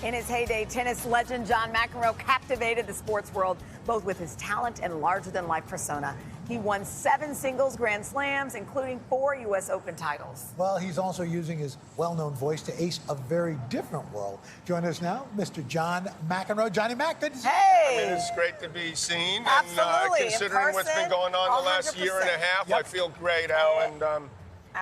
In his heyday, tennis legend John McEnroe captivated the sports world, both with his talent and larger-than-life persona. He won 7 singles Grand Slams, including 4 U.S. Open titles. Well, he's also using his well-known voice to ace a very different world. Join us now, Mr. John McEnroe. Johnny Mac, good to see you. Hey! I mean, it's great to be seen. Absolutely. And considering what's been going on the last year and a half, I feel great, Al, and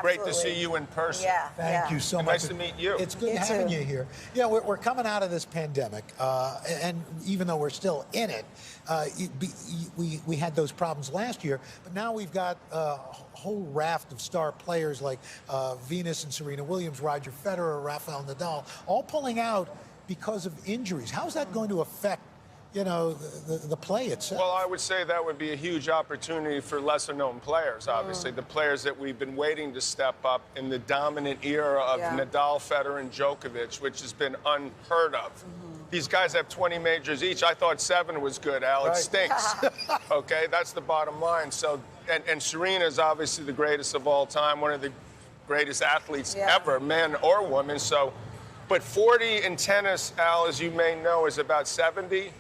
great to see you in person. Yeah. Thank you so much. Nice to meet you. It's good having you here. Yeah, we're coming out of this pandemic, and even though we're still in it, we had those problems last year, but now we've got a whole raft of star players like Venus and Serena Williams, Roger Federer, Rafael Nadal, all pulling out because of injuries. How's that going to affect, you know, the play itself? Well, I would say that would be a huge opportunity for lesser-known players, obviously. The players that we've been waiting to step up in the dominant era of Nadal, Federer, and Djokovic, which has been unheard of. These guys have 20 majors each. I thought 7 was good, Al. It stinks. Okay, that's the bottom line. So, and Serena is obviously the greatest of all time, one of the greatest athletes ever, man or woman. So, but 40 in tennis, Al, as you may know, is about 70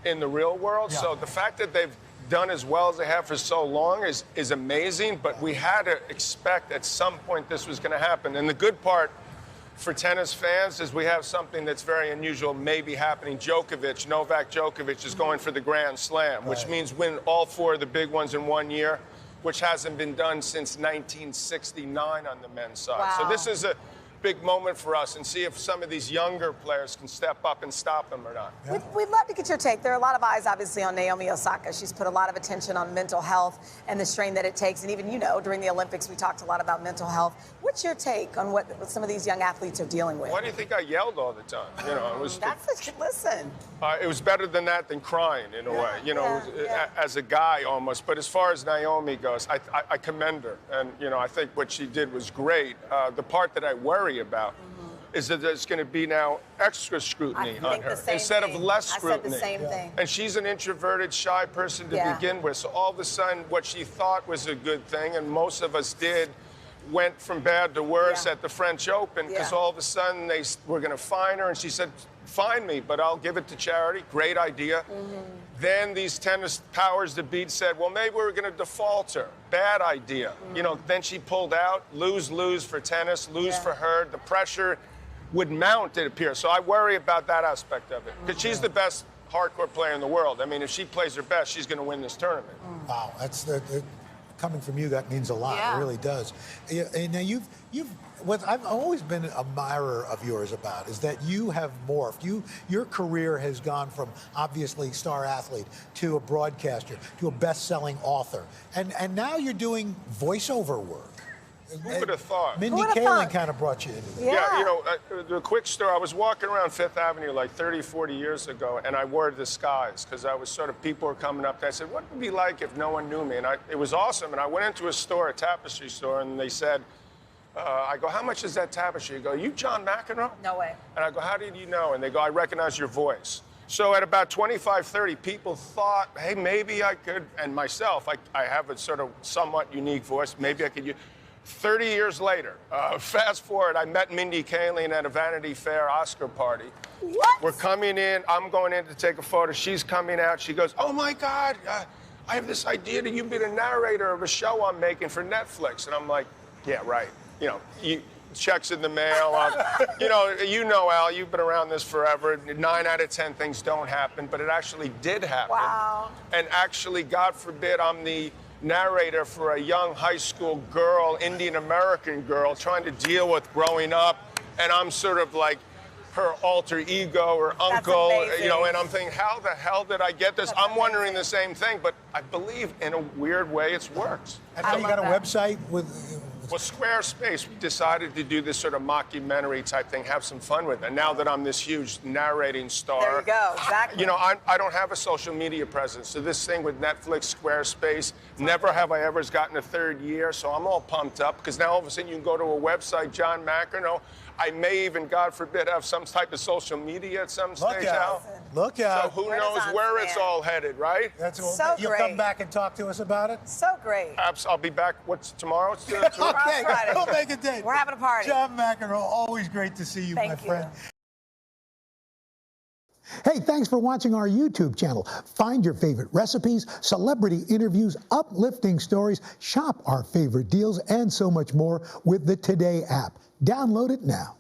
in the real world. So the fact that they've done as well as they have for so long is amazing, but we had to expect at some point this was going to happen. And the good part for tennis fans is we have something that's very unusual maybe happening. Novak Djokovic is going for the Grand Slam, which means win all 4 of the big ones in 1 year, which hasn't been done since 1969 on the men's side. So this is a big moment for us, and see if some of these younger players can step up and stop them or not. We'd love to get your take. There are a lot of eyes, obviously, on Naomi Osaka. She's put a lot of attention on mental health and the strain that it takes. And even, you know, during the Olympics, we talked a lot about mental health. What's your take on what some of these young athletes are dealing with? Why do you think I yelled all the time? You know, it was. Listen. It was better than that than crying in a way. You know, as a guy almost. But as far as Naomi goes, I commend her, and you know, I think what she did was great. The part that I worry about is that there's going to be now extra scrutiny on her instead of less scrutiny. I said the same thing. And she's an introverted, shy person to begin with. So all of a sudden, what she thought was a good thing, and most of us did, went from bad to worse at the French Open, because all of a sudden they were going to fine her, and she said, fine me, but I'll give it to charity. Great idea. Then these tennis powers that beat said, well, maybe we're going to default her. Bad idea. You know, then she pulled out. Lose for tennis, lose for her. The pressure would mount, it appears. So I worry about that aspect of it, because she's the best hardcore player in the world. I mean, if she plays her best, she's going to win this tournament. Wow, that's coming from you, that means a lot. It really does. Now what I've always been an admirer of yours about is that you have morphed. Your career has gone from obviously star athlete to a broadcaster to a best-selling author, and now you're doing voiceover work. Who would have thought? Mindy Kaling kind of brought you into this. Yeah, you know, the quick story, I was walking around Fifth Avenue like 30, 40 years ago, and I wore disguise because I was sort of, people were coming up to me. I said, what would it be like if no one knew me? And it was awesome. And I went into a store, a tapestry store, and they said, I go, how much is that tapestry? You go, you John McEnroe? No way. And I go, how did you know? And they go, I recognize your voice. So at about 25, 30, people thought, hey, maybe I could, and myself, I have a sort of somewhat unique voice, maybe I could use. 30 years later, fast forward, I met Mindy Kaling at a Vanity Fair Oscar party. What? We're coming in, I'm going in to take a photo, she's coming out, she goes, oh my God, I have this idea that you've been a narrator of a show I'm making for Netflix. And I'm like, yeah, right. You know, checks in the mail. you know, Al, you've been around this forever. 9 out of 10 things don't happen, but it actually did happen. Wow. And actually, God forbid, I'm the narrator for a young high school girl, Indian American girl, trying to deal with growing up, and I'm sort of like her alter ego or uncle, you know, and I'm thinking, how the hell did I get this? I'm wondering the same thing, but I believe in a weird way it's worked. And now you got a website with... Well, Squarespace, we decided to do this sort of mockumentary type thing, have some fun with it. And now that I'm this huge narrating star, there you go, exactly. You know, I don't have a social media presence. So this thing with Netflix, Squarespace, never have I ever gotten a 3rd year. So I'm all pumped up because now all of a sudden you can go to a website, John McEnroe. I may even, God forbid, have some type of social media at some stage now. Look out. So who knows where it's all headed, right? That's so You'll come back and talk to us about it? So great. I'll be back. What's tomorrow? Okay, we'll make a date. We're having a party. John McEnroe, always great to see you, my friend. Hey, thanks for watching our YouTube channel. Find your favorite recipes, celebrity interviews, uplifting stories, shop our favorite deals, and so much more with the Today app. Download it now.